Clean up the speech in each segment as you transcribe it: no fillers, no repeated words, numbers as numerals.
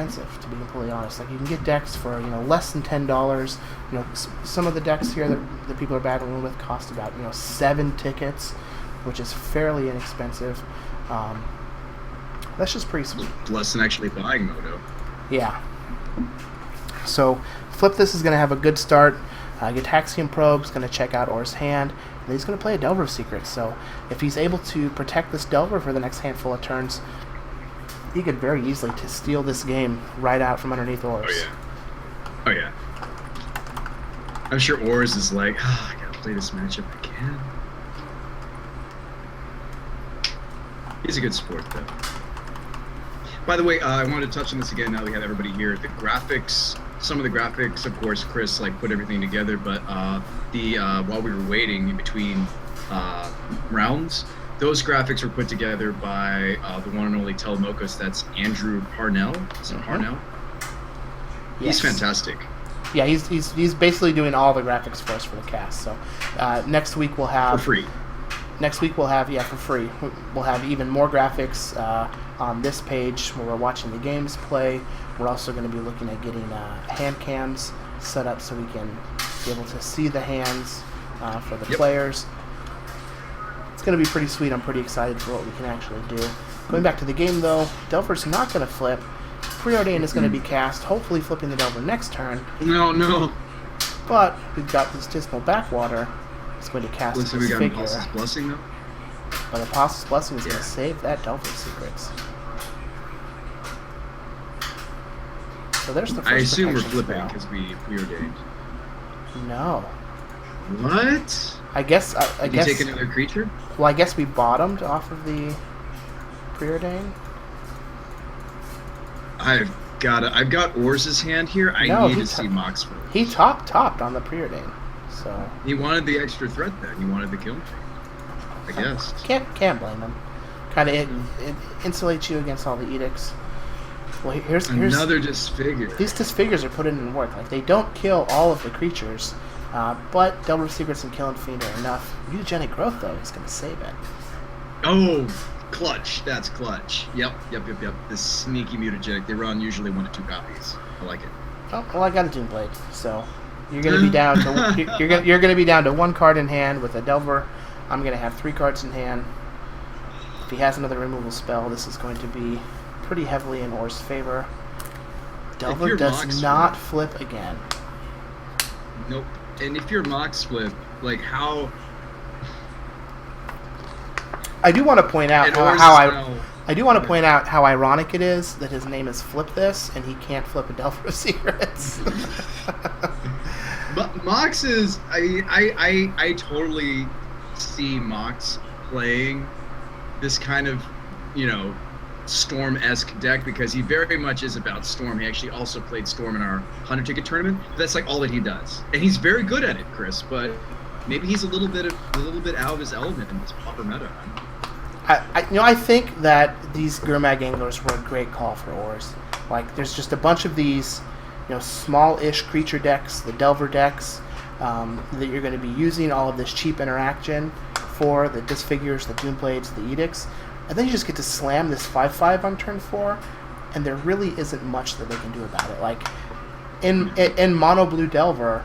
expensive, to be completely honest. Like, you can get decks for, less than $10. Some of the decks here that people are battling with cost about, 7 tickets, which is fairly inexpensive. That's just pretty sweet. Less than actually buying Moto. Yeah. So, Flip This is going to have a good start. Gitaxian Probe's going to check out Or's hand, and he's going to play a Delver of Secrets. So, if he's able to protect this Delver for the next handful of turns, he could very easily steal this game right out from underneath Or's. Oh yeah. I'm sure Or's is like, I gotta play this matchup again. He's a good sport, though. By the way, I wanted to touch on this again now that we have everybody here. The graphics, some of the graphics, of course, Chris put everything together, but while we were waiting in between rounds, those graphics were put together by the one and only Telemocus. That's Andrew Parnell. Is it Parnell? Yes. He's fantastic. Yeah, he's basically doing all the graphics for us for the cast. So next week we'll have... For free. Next week we'll have, for free. We'll have even more graphics on this page where we're watching the games play. We're also going to be looking at getting hand cams set up so we can be able to see the hands for the players. It's going to be pretty sweet. I'm pretty excited for what we can actually do. Going back to the game, though, Delver's not going to flip. Preordain is going to be cast, hopefully flipping the Delver next turn. No. But we've got this Dismal Backwater. It's going to cast this figure. We got Apostle's Blessing, though? But Apostle's Blessing is going to save that Delver Secrets. So there's the first I assume we're protection flipping spell. because we preordained. No. What? I guess. Did you take another creature? Well, I guess we bottomed off of the preordain. I've got Or's hand here. I need to see Moxflip. He topped on the preordain. So he wanted the extra threat then. He wanted the kill. I guess. Can't blame him. Kind of it insulates you against all the edicts. Well, here's another disfigure. These disfigures are put in work. Like, they don't kill all of the creatures, but Delver of Secrets and Kill and Fiend are enough. Mutagenic Growth, though, is going to save it. Oh, clutch. That's clutch. Yep. This sneaky mutagenic. They run usually 1 to 2 copies. I like it. Oh, well, I got a Doomblade, so you're going to be down to you're going to be down to 1 card in hand with a Delver. I'm going to have 3 cards in hand. If he has another removal spell, this is going to be pretty heavily in Or's favor. Delver does not flip again. Nope. And if you're Moxflip, like how... I do want to point out how ironic it is that his name is Flip This and he can't flip a Delver of Secrets. But Mox is... I totally see Mox playing this kind of, Storm-esque deck because he very much is about Storm. He actually also played Storm in our 100-ticket tournament. That's like all that he does, and he's very good at it, Chris. But maybe he's a little bit out of his element in this Pauper meta. I think that these Gurmag Anglers were a great call for Ors. Like, there's just a bunch of these, small-ish creature decks, the Delver decks, that you're going to be using all of this cheap interaction for, the Disfigures, the Doomblades, the Edicts. And then you just get to slam this 5/5 on turn 4, and there really isn't much that they can do about it. Like, in Mono Blue Delver,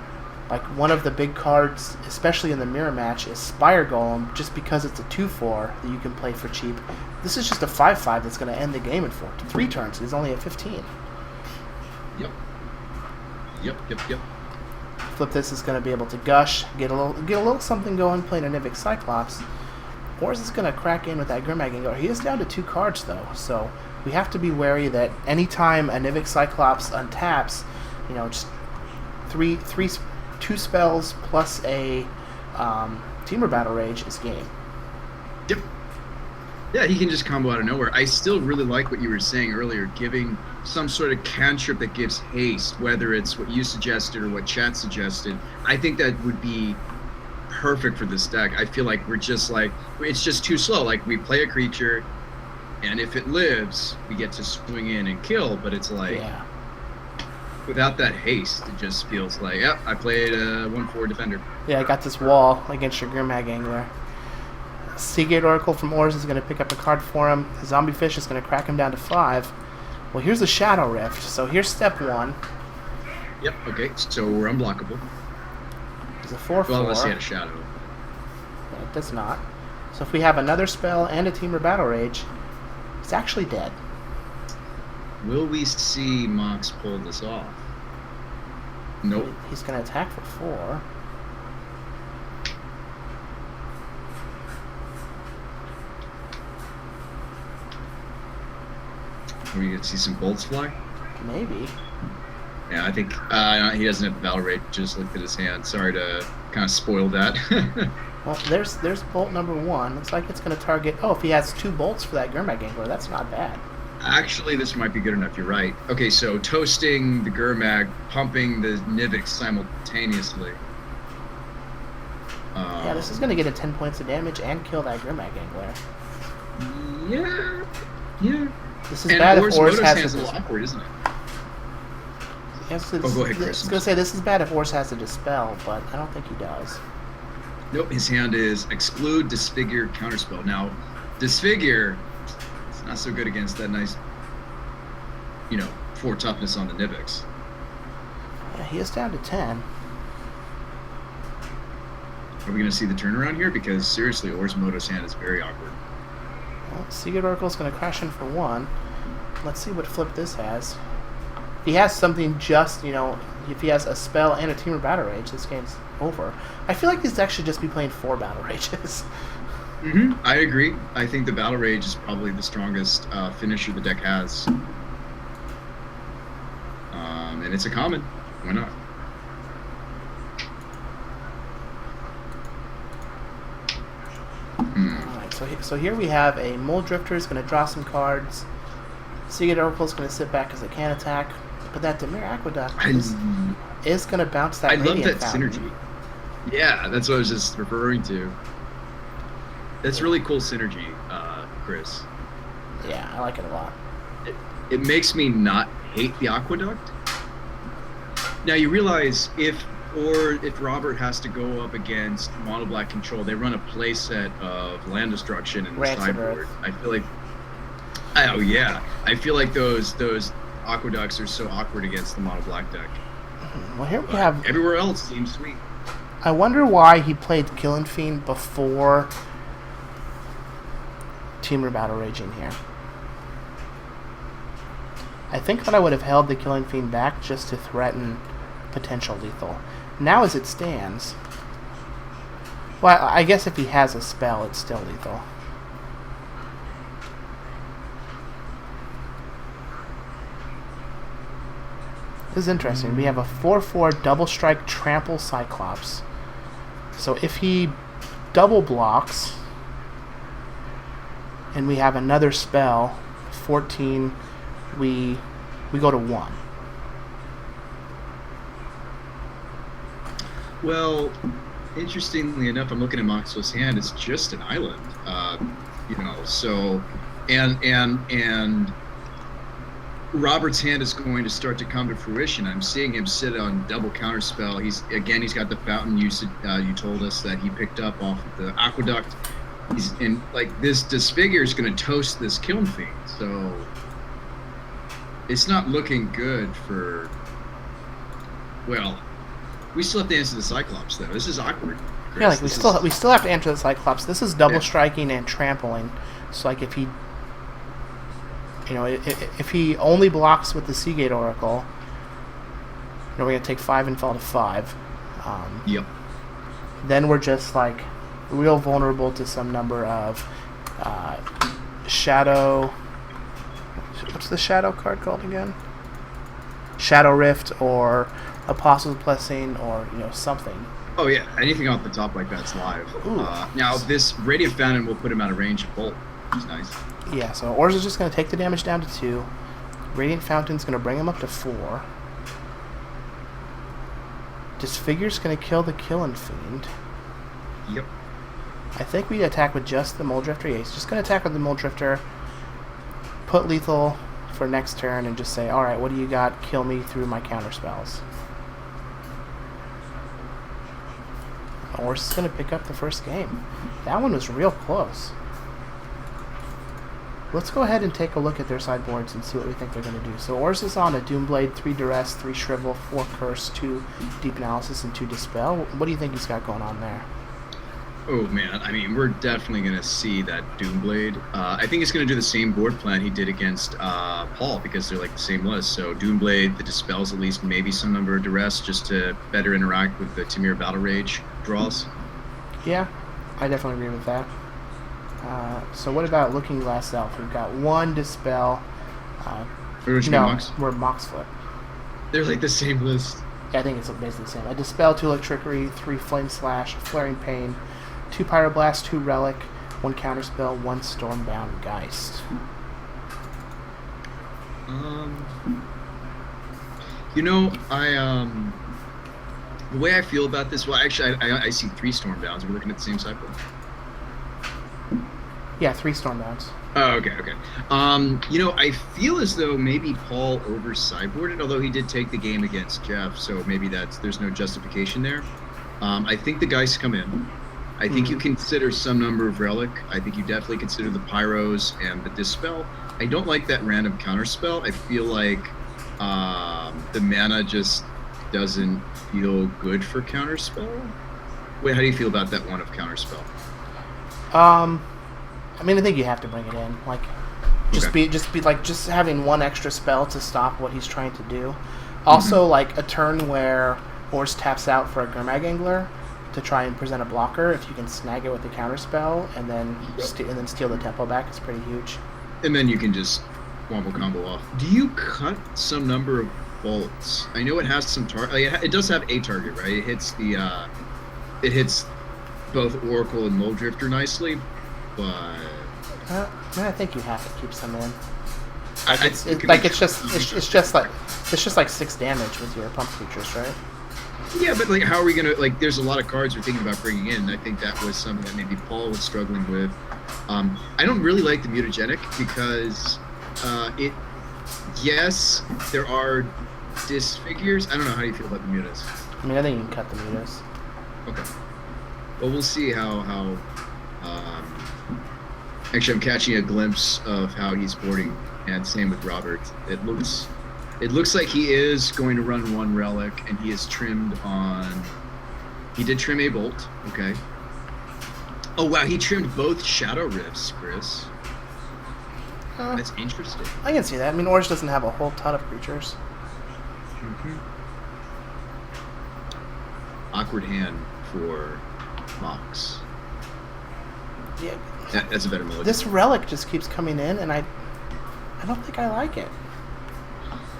like, one of the big cards, especially in the mirror match, is Spire Golem, just because it's a 2/4 that you can play for cheap. This is just a 5/5 that's going to end the game in 3 turns. It's only a 15. Yep. Flip This is going to be able to gush, get a little something going, playing a Nivik Cyclops. Ors is going to crack in with that Gurmag Angler. He is down to 2 cards, though, so we have to be wary that anytime a Nivik Cyclops untaps, just 2 spells plus a Teamer Battle Rage is game. Yep. Yeah, he can just combo out of nowhere. I still really like what you were saying earlier, giving some sort of cantrip that gives haste, whether it's what you suggested or what chat suggested. I think that would be perfect for this deck. I feel like we're just like, it's just too slow. Like, we play a creature, and if it lives, we get to swing in and kill, but it's like, without that haste, it just feels like, yep, I played a 1/4 defender. Yeah, I got this wall against your Gurmag Angler. Seagate Oracle from Ors is going to pick up a card for him. The Zombie Fish is going to crack him down to 5. Well, here's the Shadow Rift. So here's step 1. Yep. Okay. So we're unblockable. It's a 4/4. Well, unless he had a shadow. Yeah, it does not. So if we have another spell and a Teamer Battle Rage, he's actually dead. Will we see Mox pull this off? Nope. He's going to attack for 4. Are we going to see some bolts fly? Maybe. Yeah, I think he doesn't have the Battle Rage. Just looked at his hand. Sorry to kind of spoil that. Well, there's bolt number 1. Looks like it's going to target... Oh, if he has 2 bolts for that Gurmag Angler, that's not bad. Actually, this might be good enough. You're right. Okay, so toasting the Gurmag, pumping the Nivix simultaneously. Yeah, this is going to get a 10 points of damage and kill that Gurmag Angler. Yeah. This is bad if Ors has hand's a little awkward, isn't it? Yes, go ahead, Chris. I was going to say, this is bad if Ors has a Dispel, but I don't think he does. Nope, his hand is Exclude, Disfigure, Counterspell. Now, Disfigure, it's not so good against that nice, 4 toughness on the Nivix. Yeah, he is down to 10. Are we going to see the turnaround here? Because, seriously, Orsmodo's hand is very awkward. Well, Seagate Oracle's going to crash in for 1. Let's see what flip this has. If he has something just, if he has a spell and a Teamer Battle Rage, this game's over. I feel like this deck should just be playing 4 Battle Rages. I agree. I think the Battle Rage is probably the strongest finisher the deck has. And it's a common. Why not? Alright, so here we have a Mold Drifter is going to draw some cards. Seagate Oracle is going to sit back as a can attack. But that Dimir Aqueduct is going to bounce that Radiant I love that Fountain. synergy. Yeah, that's what I was just referring to. That's really cool synergy, Chris. Yeah, I like it a lot. It makes me not hate the Aqueduct. Now you realize if Robert has to go up against Mono Black Control, they run a play set of Land Destruction in the sideboard. I feel like, I feel like those Aqueducts are so awkward against the Mono Black deck. Well, here we have... Everywhere else seems sweet. I wonder why he played Killing Fiend before Teamer Battle Raging here. I think that I would have held the Killing Fiend back just to threaten potential lethal. Now as it stands... Well, I guess if he has a spell, it's still lethal. This is interesting. We have a 4/4 double strike trample Cyclops. So if he double blocks and we have another spell, 14, we go to 1. Well, interestingly enough, I'm looking at Moxflip's hand. It's just an island, So, and Robert's hand is going to start to come to fruition. I'm seeing him sit on double counterspell. He's got the fountain usage. You told us that he picked up off of the Aqueduct. He's in this Disfigure is going to toast this Kiln Fiend. So it's not looking good for. Well, we still have to answer the Cyclops though. This is awkward. Chris. Yeah, we still have to answer the Cyclops. This is double striking and trampling. So if he. If he only blocks with the Seagate Oracle, we're going to take 5 and fall to 5. Yep. Then we're just real vulnerable to some number of Shadow. What's the Shadow card called again? Shadow Rift or Apostle's Blessing or something. Oh yeah, anything off the top like that's live. Now this Radiant Fountain will put him out of range of Bolt. Which is nice. Yeah, so Ors is just going to take the damage down to 2. Radiant Fountain's going to bring him up to 4. Disfigure's going to kill the Killing Fiend. Yep. I think we attack with just the Mold Drifter. Yeah, he's just going to attack with the Mold Drifter, put lethal for next turn, and just say, alright, what do you got? Kill me through my counter spells. Ors is going to pick up the first game. That one was real close. let's go ahead and take a look at their sideboards and see what we think they're going to do. So Ors is on a Doomblade, 3 Duress, 3 Shrivel, 4 Curse, 2 Deep Analysis, and 2 Dispel. What do you think he's got going on there? Oh, man. I mean, we're definitely going to see that Doomblade. I think he's going to do the same board plan he did against Paul, because they're like the same list. So Doomblade, the Dispels at least, maybe some number of Duress just to better interact with the Tamir Battle Rage draws. Yeah, I definitely agree with that. So what about Looking Glass Elf? We've got 1 Dispel. We're Moxflip. They're like the same list. Yeah, I think it's basically the same. A Dispel, 2 Electricity, 3 Flame Slash, Flaring Pain, 2 Pyroblast, 2 Relic, 1 Counterspell, 1 Stormbound Geist. The way I feel about this, well, actually, I see 3 Stormbounds. We're looking at the same sideboard. Yeah, 3 Stormbounds. Oh, okay. I feel as though maybe Paul over sideboarded, although he did take the game against Jeff, so maybe there's no justification there. I think the Geists come in. I think you consider some number of Relic. I think you definitely consider the Pyros and the Dispel. I don't like that random Counterspell. I feel like the mana just doesn't feel good for Counterspell. Wait, how do you feel about that one of Counterspell? I mean, I think you have to bring it in. Like, just having 1 extra spell to stop what he's trying to do. Also, like a turn where Ors taps out for a Gurmag Angler to try and present a blocker. If you can snag it with a counter spell and then steal the tempo back, it's pretty huge. And then you can just wombo combo off. Do you cut some number of bolts? I know it has some target. It does have a target, right? It hits both Oracle and Mold Drifter nicely, but I think you have to keep some in. It's just like 6 damage with your pump creatures, right? Yeah, but like, how are we gonna There's a lot of cards we're thinking about bringing in. I think that was something that maybe Paul was struggling with. I don't really like the mutagenic because yes, there are disfigures. I don't know how you feel about the mutas. I mean, I think you can cut the mutas. Okay. Well, we'll see how. Actually, I'm catching a glimpse of how he's boarding, and same with Robert. It looks like he is going to run 1 Relic, and he is trimmed on. He did trim a Bolt. Okay. Oh wow, he trimmed both Shadow Rifts, Chris. That's interesting. I can see that. I mean, Ors doesn't have a whole ton of creatures. Awkward hand for Mox. Yeah. That's a better melody. This Relic just keeps coming in, and I don't think I like it.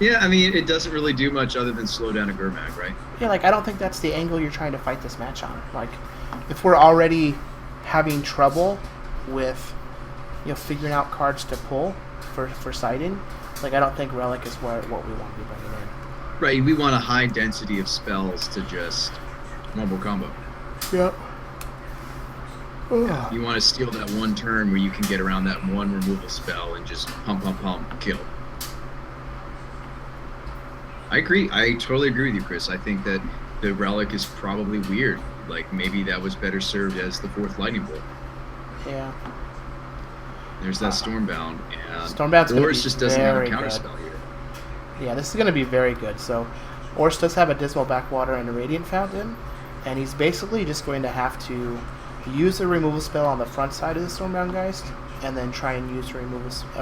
Yeah, I mean, it doesn't really do much other than slow down a Gurmag, right? Yeah, like, I don't think that's the angle you're trying to fight this match on. Like, if we're already having trouble with, figuring out cards to pull for siding, like, I don't think Relic is what we want to be bringing in. Right, we want a high density of spells to just wombo combo. Yep. Yeah, you want to steal that 1 turn where you can get around that 1 removal spell and just pump, kill. I agree. I totally agree with you, Chris. I think that the Relic is probably weird. Like, maybe that was better served as the 4th Lightning Bolt. Yeah. There's that Stormbound. And Stormbound's Ors just doesn't have a counterspell here. Yeah, this is going to be very good. So, Ors does have a Dismal Backwater and a Radiant Fountain, and he's basically just going to have to use a removal spell on the front side of the Stormbound Geist, and then try and use a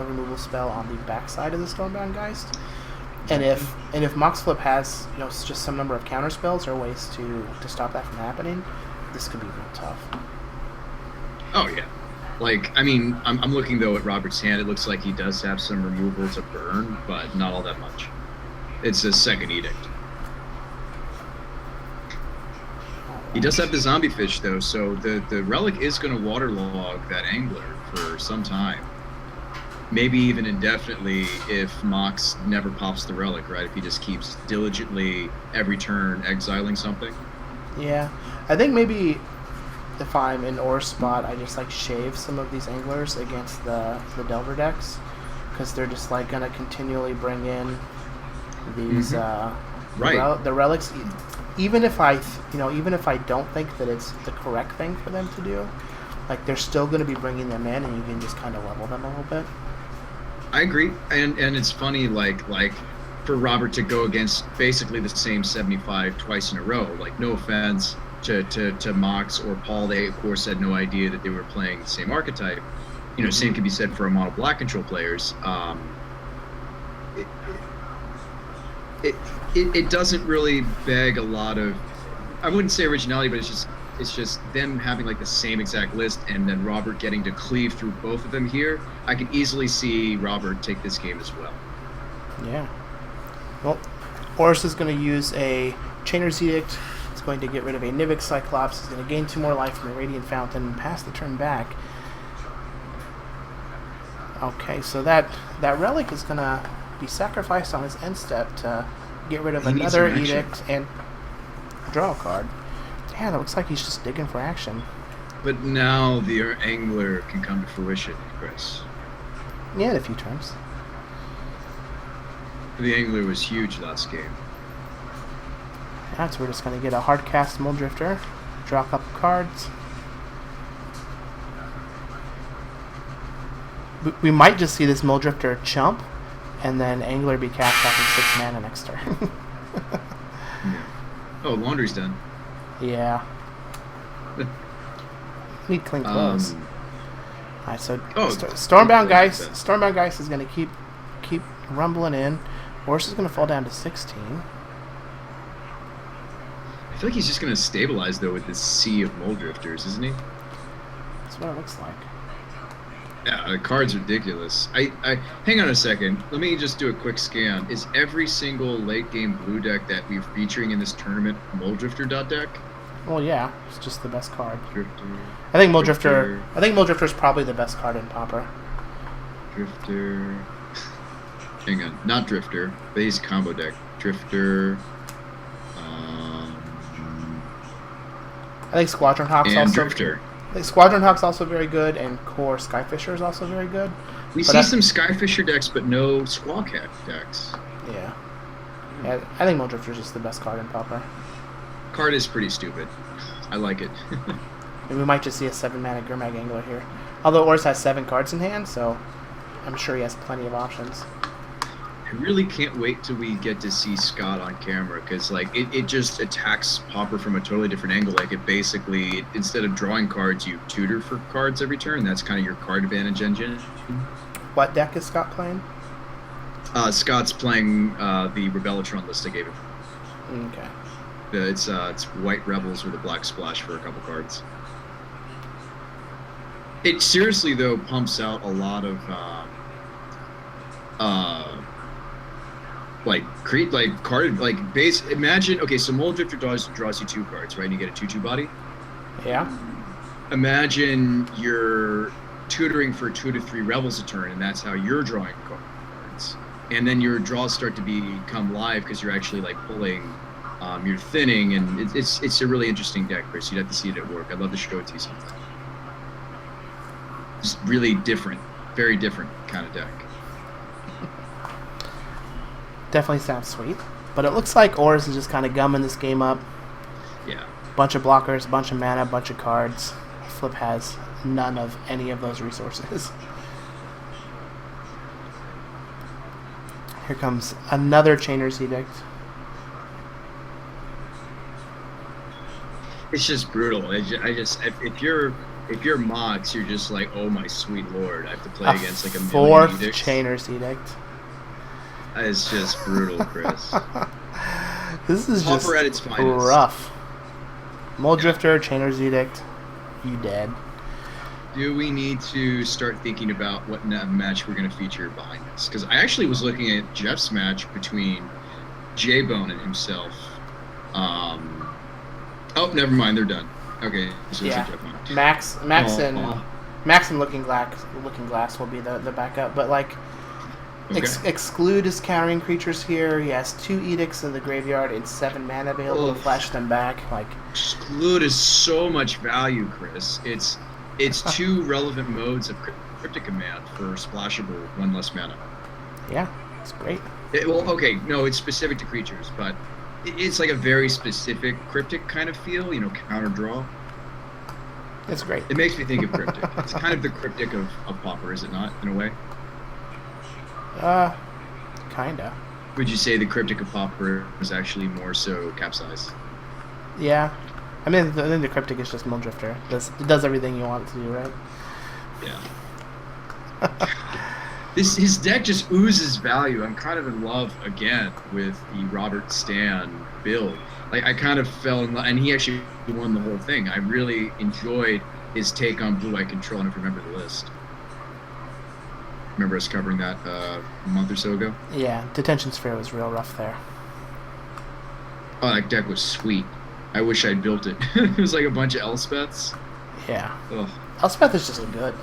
removal spell on the back side of the Stormbound Geist. And if Moxflip has just some number of counter spells or ways to stop that from happening, this could be real tough. Oh yeah, like I mean, I'm looking though at Robert's hand. It looks like he does have some removal to burn, but not all that much. It's a second edict. He does have the zombie fish though, so the Relic is going to waterlog that Angler for some time. Maybe even indefinitely if Mox never pops the Relic, right? If he just keeps diligently every turn exiling something. Yeah, I think maybe if I'm in Or's spot, I just shave some of these Anglers against the Delver decks, because they're just gonna continually bring in these the relics. Even if I don't think that it's the correct thing for them to do, they're still going to be bringing them in, and you can just kind of level them a little bit. I agree, and it's funny, like for Robert to go against basically the same 75 twice in a row. Like, no offense to Mox or Paul, they of course had no idea that they were playing the same archetype. You know, same can be said for our mono black control players. It doesn't really beg a lot of, I wouldn't say originality, but it's just them having like the same exact list, and then Robert getting to cleave through both of them here. I can easily see Robert take this game as well. Yeah. Well, Oris is going to use a Chainer's Edict. It's going to get rid of a Nivik Cyclops. He's going to gain 2 more life from a Radiant Fountain and pass the turn back. Okay, so that relic is going to be sacrificed on his end step to get rid of another Edict and draw a card. Yeah, it looks like he's just digging for action. But now the Angler can come to fruition, Chris. Yeah, in a few turns. The Angler was huge last game. Yeah, so we're just going to get a hard cast Muldrifter, draw a couple cards. We might just see this Muldrifter chump, and then Angler be cast off in 6 mana next turn. Yeah. Oh, laundry's done. Yeah. Need clean clothes. Alright, so Stormbound Geist is going to keep rumbling in. Horse is going to fall down to 16. I feel like he's just going to stabilize, though, with this sea of Muldrifters, isn't he? That's what it looks like. Yeah, the card's ridiculous. I hang on a second. Let me just do a quick scan. Is every single late game blue deck that we're featuring in this tournament Muldrifter deck? Well, yeah, it's just the best card. Drifter. I think Muldrifter is probably the best card in Pauper. Drifter. Hang on, not Drifter. Base combo deck. Drifter. I think Squadron Hawk's and also Drifter. I think Squadron Hawk's also very good, and Core Skyfisher is also very good. We see some Skyfisher decks, but no Squawk Hat decks. Yeah. I think Muldrifter is just the best card in Pauper. Card is pretty stupid. I like it. And we might just see a 7-mana Gurmag Angler here. Although Oris has 7 cards in hand, so I'm sure he has plenty of options. I really can't wait till we get to see Scott on camera, because like it just attacks Pauper from a totally different angle. Like, it basically, instead of drawing cards, you tutor for cards every turn. That's kind of your card advantage engine. What deck is Scott playing? Scott's playing the Rebellitron list I gave him. Okay. It's White Rebels with a black splash for a couple cards. It seriously, though, pumps out a lot of base. Imagine, okay, so Muldrifter draws you 2 cards, right? And you get a 2/2 body. Yeah. Imagine you're tutoring for 2 to 3 Rebels a turn, and that's how you're drawing cards. And then your draws start to become live because you're actually like pulling. You're thinning, and it's a really interesting deck, Chris. You'd have to see it at work. I'd love to show it to you sometime. Just really different, very different kind of deck. Definitely sounds sweet. But it looks like Oris is just kind of gumming this game up. Yeah. Bunch of blockers, bunch of mana, bunch of cards. Flip has none of any of those resources. Here comes another Chainer's Edict. It's just brutal. If you're Mox, you're just like, oh my sweet lord, I have to play against like a million fourth edicts. Chainer's Edict. It's just brutal, Chris. This is Pauper just at its finest. rough. Muldrifter, Chainer's Edict, you dead. Do we need to start thinking about what match we're going to feature behind this? Because I actually was looking at Jeff's match between J-Bone and himself. Oh, never mind. They're done. Okay, so Yeah. Jeff won. Max and Looking Glass will be the backup, but like Okay. Exclude is countering creatures here. He has 2 Edicts in the graveyard and 7 mana available to flash them back. Like, Exclude is so much value, Chris. It's 2 relevant modes of Cryptic Command for splashable 1 less mana. yeah, it's great. It's specific to creatures, but it's like a very specific Cryptic kind of feel, counter draw. It's great. It makes me think of Cryptic. It's kind of the Cryptic of Pauper, is it not, in a way? Kinda. Would you say the Cryptic of Pauper is actually more so capsize? Yeah. I mean, I think the Cryptic is just Mulldrifter. It does everything you want it to do, right? Yeah. His deck just oozes value. I'm kind of in love again with the Robert Stan build. Like I kind of fell in love, and he actually won the whole thing. I really enjoyed his take on Blue Eye Control, and if you remember the list. Remember us covering that a month or so ago? Yeah, Detention Sphere was real rough there. Oh, that deck was sweet. I wish I'd built it. It was like a bunch of Elspeths. Yeah. Ugh. Elspeth is just good.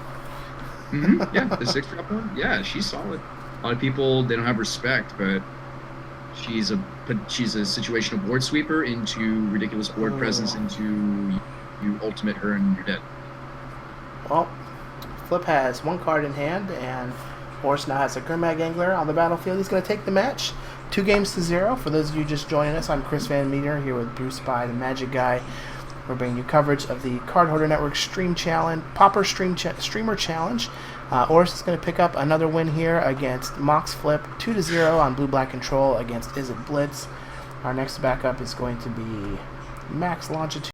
Yeah, the 6-drop one. Yeah, she's solid. A lot of people, they don't have respect, but she's a situational board sweeper into ridiculous board presence into you ultimate her and you're dead. Well, Flip has one card in hand, and Horse now has a Gurmag Angler on the battlefield. He's going to take the match 2-0. For those of you just joining us, I'm Chris VanMeter here with Bruce By, the Magic Guy. We're bringing you coverage of the Cardhoarder Network Stream Challenge, Pauper Streamer Challenge. Horse is going to pick up another win here against Moxflip, 2-0 on Blue-Black Control against Is It Blitz. Our next backup is going to be Max Longitude.